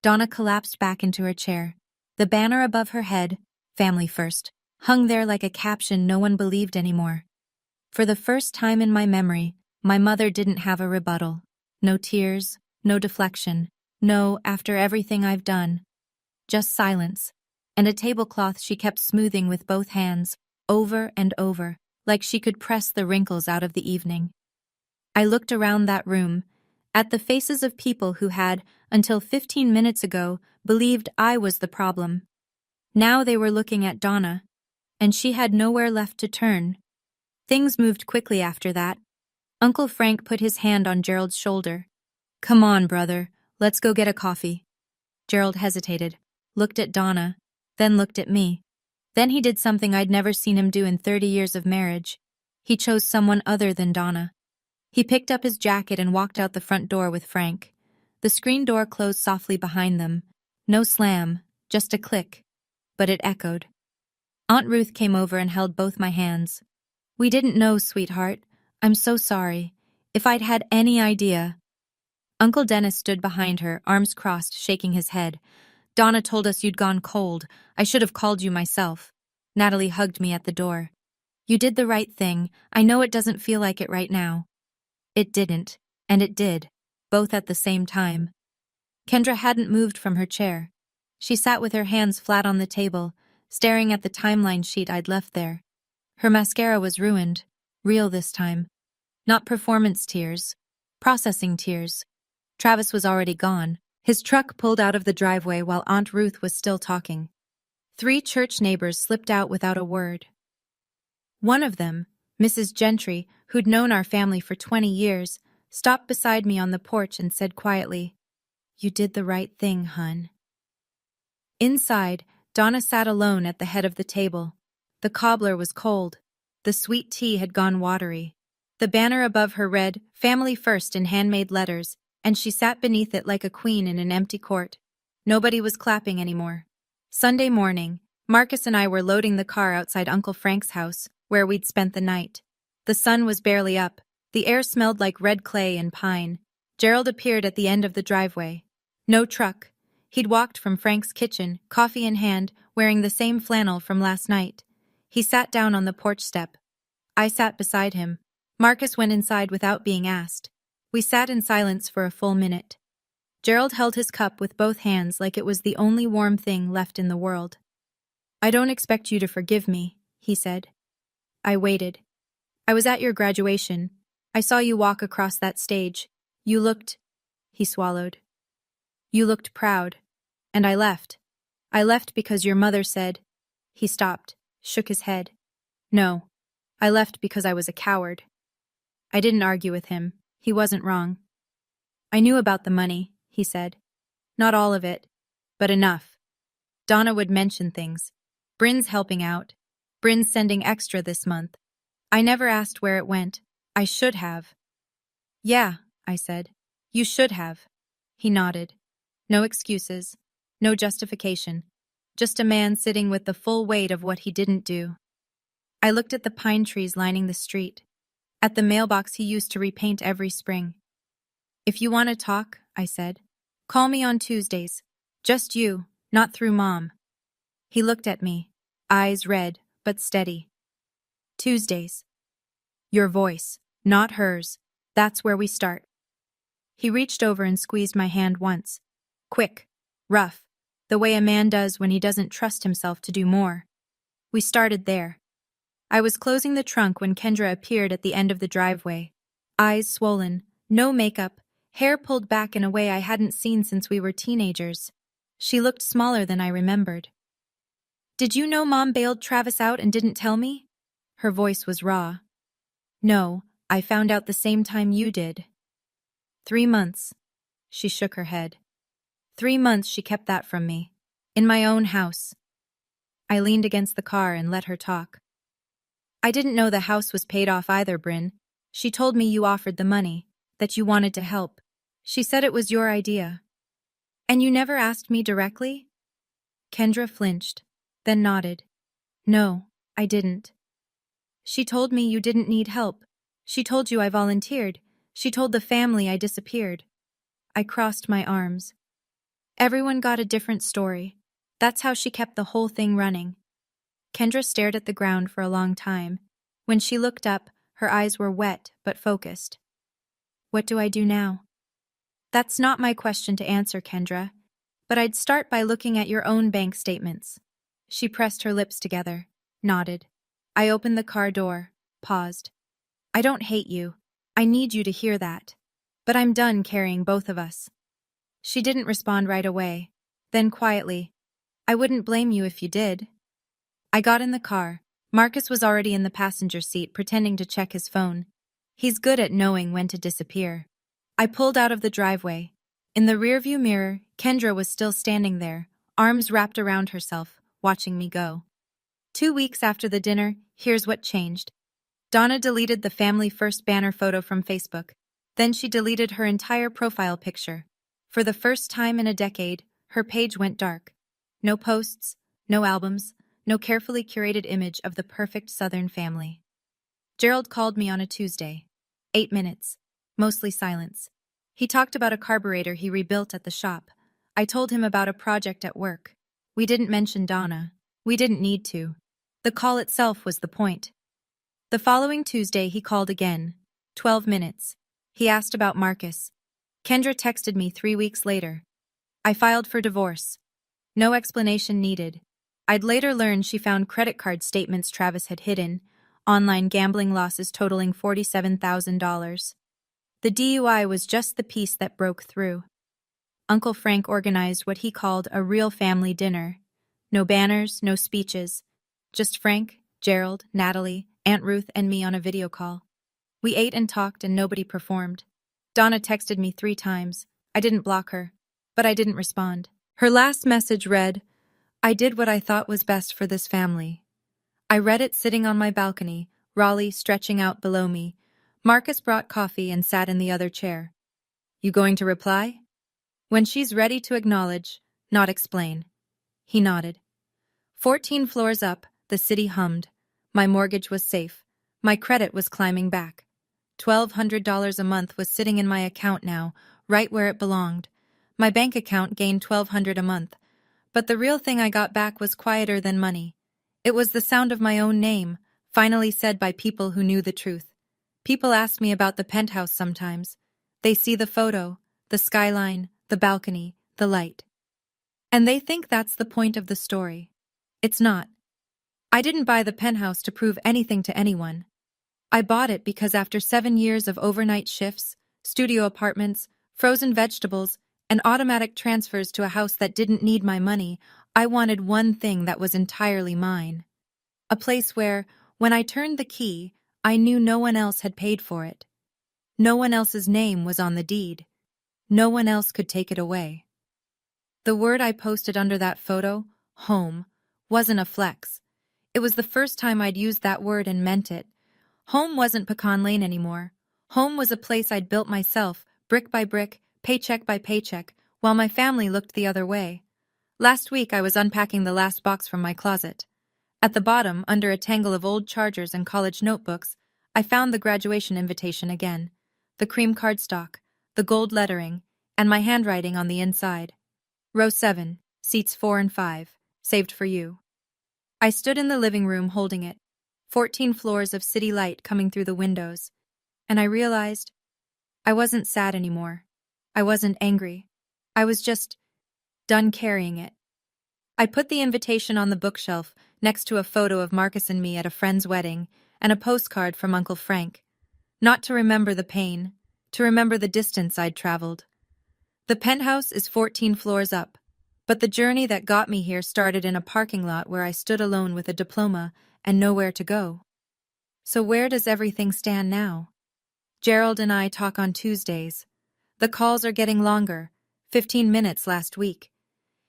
Donna collapsed back into her chair. The banner above her head, Family First, hung there like a caption no one believed anymore. For the first time in my memory, my mother didn't have a rebuttal. No tears, no deflection, no after everything I've done. Just silence, and a tablecloth she kept smoothing with both hands, over and over, like she could press the wrinkles out of the evening. I looked around that room, at the faces of people who had, until 15 minutes ago, believed I was the problem. Now they were looking at Donna, and she had nowhere left to turn. Things moved quickly after that. Uncle Frank put his hand on Gerald's shoulder. "Come on, brother, let's go get a coffee." Gerald hesitated, looked at Donna, then looked at me. Then he did something I'd never seen him do in 30 years of marriage. He chose someone other than Donna. He picked up his jacket and walked out the front door with Frank. The screen door closed softly behind them. No slam, just a click. But it echoed. Aunt Ruth came over and held both my hands. "We didn't know, sweetheart. I'm so sorry. If I'd had any idea." Uncle Dennis stood behind her, arms crossed, shaking his head. "Donna told us you'd gone cold. I should have called you myself." Natalie hugged me at the door. "You did the right thing. I know it doesn't feel like it right now." It didn't, and it did, both at the same time. Kendra hadn't moved from her chair. She sat with her hands flat on the table, staring at the timeline sheet I'd left there. Her mascara was ruined, real this time. Not performance tears, processing tears. Travis was already gone. His truck pulled out of the driveway while Aunt Ruth was still talking. 3 church neighbors slipped out without a word. One of them, Mrs. Gentry, who'd known our family for 20 years, stopped beside me on the porch and said quietly, "You did the right thing, hun." Inside, Donna sat alone at the head of the table. The cobbler was cold. The sweet tea had gone watery. The banner above her read, "Family First" in handmade letters, and she sat beneath it like a queen in an empty court. Nobody was clapping anymore. Sunday morning, Marcus and I were loading the car outside Uncle Frank's house, where we'd spent the night. The sun was barely up. The air smelled like red clay and pine. Gerald appeared at the end of the driveway. No truck. He'd walked from Frank's kitchen, coffee in hand, wearing the same flannel from last night. He sat down on the porch step. I sat beside him. Marcus went inside without being asked. We sat in silence for a full minute. Gerald held his cup with both hands like it was the only warm thing left in the world. "I don't expect you to forgive me," he said. I waited. "I was at your graduation. I saw you walk across that stage. You looked—" He swallowed. "You looked proud. And I left. I left because your mother said—" He stopped, shook his head. "No. I left because I was a coward." I didn't argue with him. He wasn't wrong. "I knew about the money," he said. "Not all of it, but enough. Donna would mention things. Bryn's helping out. Bryn's sending extra this month. I never asked where it went. I should have." "Yeah," I said. "You should have." He nodded. No excuses. No justification. Just a man sitting with the full weight of what he didn't do. I looked at the pine trees lining the street. At the mailbox he used to repaint every spring. "If you want to talk," I said, "call me on Tuesdays. Just you, not through Mom." He looked at me, eyes red, but steady. "Tuesdays. Your voice, not hers. That's where we start." He reached over and squeezed my hand once. Quick, rough, the way a man does when he doesn't trust himself to do more. We started there. I was closing the trunk when Kendra appeared at the end of the driveway. Eyes swollen, no makeup, hair pulled back in a way I hadn't seen since we were teenagers. She looked smaller than I remembered. "Did you know Mom bailed Travis out and didn't tell me?" Her voice was raw. "No, I found out the same time you did." 3 months. She shook her head. 3 months she kept that from me. In my own house. I leaned against the car and let her talk. "I didn't know the house was paid off either, Bryn. She told me you offered the money, that you wanted to help. She said it was your idea." "And you never asked me directly?" Kendra flinched, then nodded. "No, I didn't." "She told me you didn't need help. She told you I volunteered. She told the family I disappeared." I crossed my arms. Everyone got a different story. That's how she kept the whole thing running. Kendra stared at the ground for a long time. When she looked up, her eyes were wet but focused. "What do I do now?" "That's not my question to answer, Kendra. But I'd start by looking at your own bank statements." She pressed her lips together, nodded. I opened the car door, paused. "I don't hate you. I need you to hear that. But I'm done carrying both of us." She didn't respond right away. Then quietly, I wouldn't blame you if you did. I got in the car. Marcus was already in the passenger seat pretending to check his phone. He's good at knowing when to disappear. I pulled out of the driveway. In the rearview mirror, Kendra was still standing there, arms wrapped around herself, watching me go. 2 weeks after the dinner, here's what changed. Donna deleted the family first banner photo from Facebook. Then she deleted her entire profile picture. For the first time in a decade, her page went dark. No posts, no albums, no carefully curated image of the perfect Southern family. Gerald called me on a Tuesday. 8 minutes. Mostly silence. He talked about a carburetor he rebuilt at the shop. I told him about a project at work. We didn't mention Donna. We didn't need to. The call itself was the point. The following Tuesday he called again. 12 minutes. He asked about Marcus. Kendra texted me 3 weeks later. I filed for divorce. No explanation needed. I'd later learn she found credit card statements Travis had hidden, online gambling losses totaling $47,000. The DUI was just the piece that broke through. Uncle Frank organized what he called a real family dinner. No banners, no speeches. Just Frank, Gerald, Natalie, Aunt Ruth, and me on a video call. We ate and talked and nobody performed. Donna texted me 3 times. I didn't block her, but I didn't respond. Her last message read, "I did what I thought was best for this family." I read it sitting on my balcony, Raleigh stretching out below me. Marcus brought coffee and sat in the other chair. "You going to reply?" "When she's ready to acknowledge, not explain." He nodded. 14 floors up, the city hummed. My mortgage was safe. My credit was climbing back. $1,200 a month was sitting in my account now, right where it belonged. My bank account gained $1,200 a month. But the real thing I got back was quieter than money. It was the sound of my own name, finally said by people who knew the truth. People ask me about the penthouse sometimes. They see the photo, the skyline, the balcony, the light. And they think that's the point of the story. It's not. I didn't buy the penthouse to prove anything to anyone. I bought it because after 7 years of overnight shifts, studio apartments, frozen vegetables, and automatic transfers to a house that didn't need my money, I wanted one thing that was entirely mine. A place where, when I turned the key, I knew no one else had paid for it. No one else's name was on the deed. No one else could take it away. The word I posted under that photo, home, wasn't a flex. It was the first time I'd used that word and meant it. Home wasn't Pecan Lane anymore. Home was a place I'd built myself, brick by brick, paycheck by paycheck, while my family looked the other way. Last week I was unpacking the last box from my closet. At the bottom, under a tangle of old chargers and college notebooks, I found the graduation invitation again. The cream cardstock, the gold lettering, and my handwriting on the inside. Row 7, seats 4 and 5, saved for you. I stood in the living room holding it, 14 floors of city light coming through the windows, and I realized I wasn't sad anymore. I wasn't angry. I was just done carrying it. I put the invitation on the bookshelf next to a photo of Marcus and me at a friend's wedding and a postcard from Uncle Frank. Not to remember the pain, to remember the distance I'd traveled. The penthouse is 14 floors up, but the journey that got me here started in a parking lot where I stood alone with a diploma and nowhere to go. So where does everything stand now? Gerald and I talk on Tuesdays. The calls are getting longer, 15 minutes last week.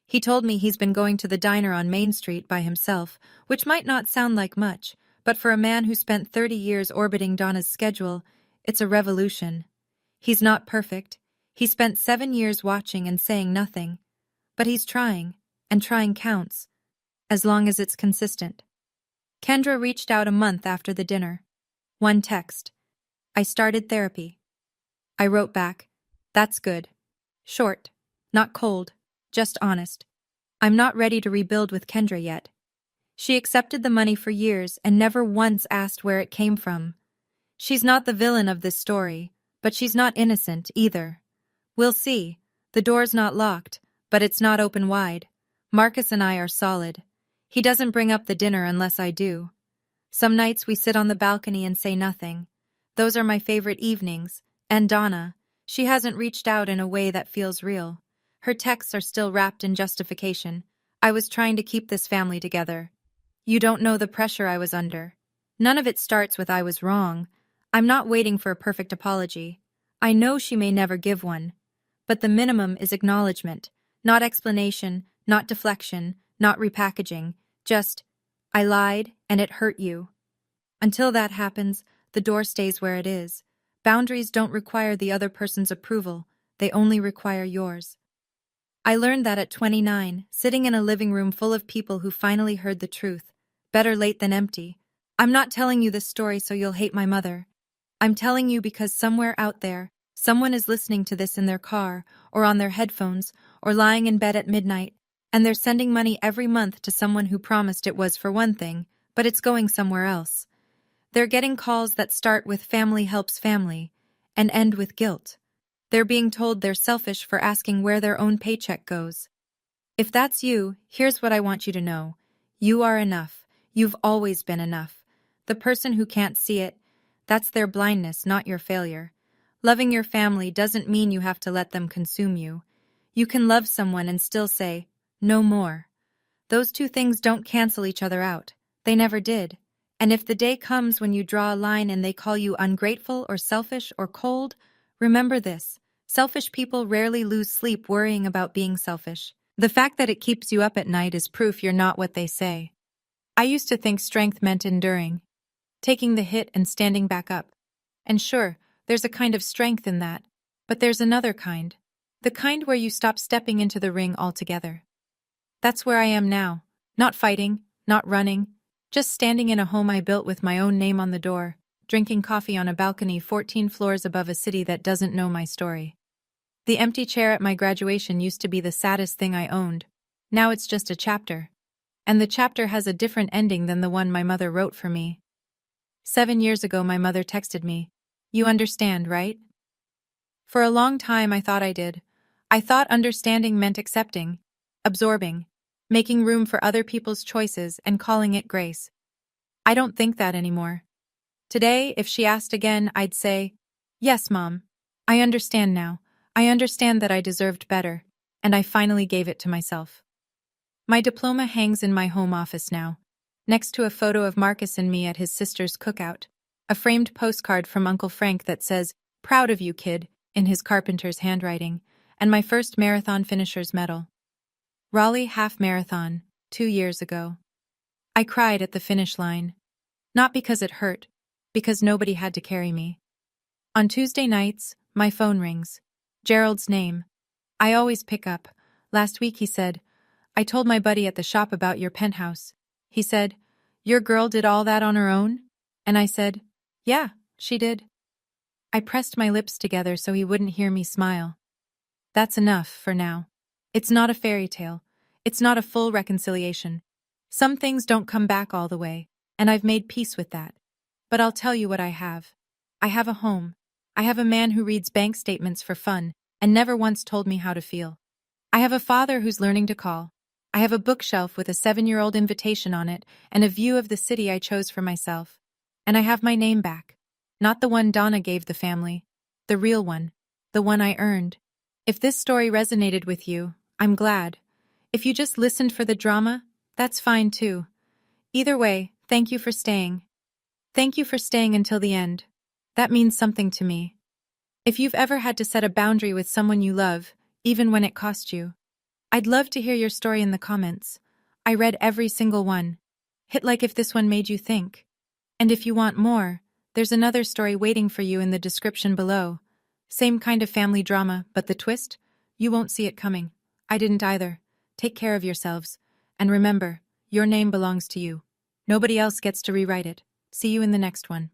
He told me he's been going to the diner on Main Street by himself, which might not sound like much, but for a man who spent 30 years orbiting Donna's schedule, it's a revolution. He's not perfect. He spent 7 years watching and saying nothing. But he's trying, and trying counts, as long as it's consistent. Kendra reached out a month after the dinner. One text. I started therapy. I wrote back, that's good. Short, not cold, just honest. I'm not ready to rebuild with Kendra yet. She accepted the money for years and never once asked where it came from. She's not the villain of this story, but she's not innocent either. We'll see. The door's not locked, but it's not open wide. Marcus and I are solid. He doesn't bring up the dinner unless I do. Some nights we sit on the balcony and say nothing. Those are my favorite evenings. And Donna, she hasn't reached out in a way that feels real. Her texts are still wrapped in justification. I was trying to keep this family together. You don't know the pressure I was under. None of it starts with I was wrong. I'm not waiting for a perfect apology. I know she may never give one. But the minimum is acknowledgement, not explanation, not deflection, not repackaging, just, I lied and it hurt you. Until that happens, the door stays where it is. Boundaries don't require the other person's approval, they only require yours. I learned that at 29, sitting in a living room full of people who finally heard the truth. Better late than empty. I'm not telling you this story so you'll hate my mother. I'm telling you because somewhere out there, someone is listening to this in their car, or on their headphones, or lying in bed at midnight, and they're sending money every month to someone who promised it was for one thing, but it's going somewhere else. They're getting calls that start with family helps family, and end with guilt. They're being told they're selfish for asking where their own paycheck goes. If that's you, here's what I want you to know. You are enough. You've always been enough. The person who can't see it, that's their blindness, not your failure. Loving your family doesn't mean you have to let them consume you. You can love someone and still say, no more. Those two things don't cancel each other out. They never did. And if the day comes when you draw a line and they call you ungrateful or selfish or cold, remember this. Selfish people rarely lose sleep worrying about being selfish. The fact that it keeps you up at night is proof you're not what they say. I used to think strength meant enduring, taking the hit and standing back up. And sure, there's a kind of strength in that, but there's another kind. The kind where you stop stepping into the ring altogether. That's where I am now. Not fighting, not running, just standing in a home I built with my own name on the door, drinking coffee on a balcony 14 floors above a city that doesn't know my story. The empty chair at my graduation used to be the saddest thing I owned. Now it's just a chapter. And the chapter has a different ending than the one my mother wrote for me. 7 years ago my mother texted me, "You understand, right?" For a long time I thought I did. I thought understanding meant accepting, absorbing, making room for other people's choices and calling it grace. I don't think that anymore. Today, if she asked again, I'd say, "Yes, Mom. I understand now. I understand that I deserved better, and I finally gave it to myself." My diploma hangs in my home office now, next to a photo of Marcus and me at his sister's cookout, a framed postcard from Uncle Frank that says, "Proud of you, kid," in his carpenter's handwriting, and my first marathon finisher's medal. Raleigh Half Marathon, 2 years ago. I cried at the finish line. Not because it hurt, because nobody had to carry me. On Tuesday nights, my phone rings. Gerald's name. I always pick up. Last week he said, "I told my buddy at the shop about your penthouse." He said, "Your girl did all that on her own?" And I said, "Yeah, she did." I pressed my lips together so he wouldn't hear me smile. That's enough for now. It's not a fairy tale. It's not a full reconciliation. Some things don't come back all the way, and I've made peace with that. But I'll tell you what I have. I have a home. I have a man who reads bank statements for fun and never once told me how to feel. I have a father who's learning to call. I have a bookshelf with a 7-year-old invitation on it and a view of the city I chose for myself. And I have my name back. Not the one Donna gave the family. The real one. The one I earned. If this story resonated with you, I'm glad. If you just listened for the drama, that's fine too. Either way, thank you for staying. Thank you for staying until the end. That means something to me. If you've ever had to set a boundary with someone you love, even when it cost you, I'd love to hear your story in the comments. I read every single one. Hit like if this one made you think. And if you want more, there's another story waiting for you in the description below. Same kind of family drama, but the twist? You won't see it coming. I didn't either. Take care of yourselves. And remember, your name belongs to you. Nobody else gets to rewrite it. See you in the next one.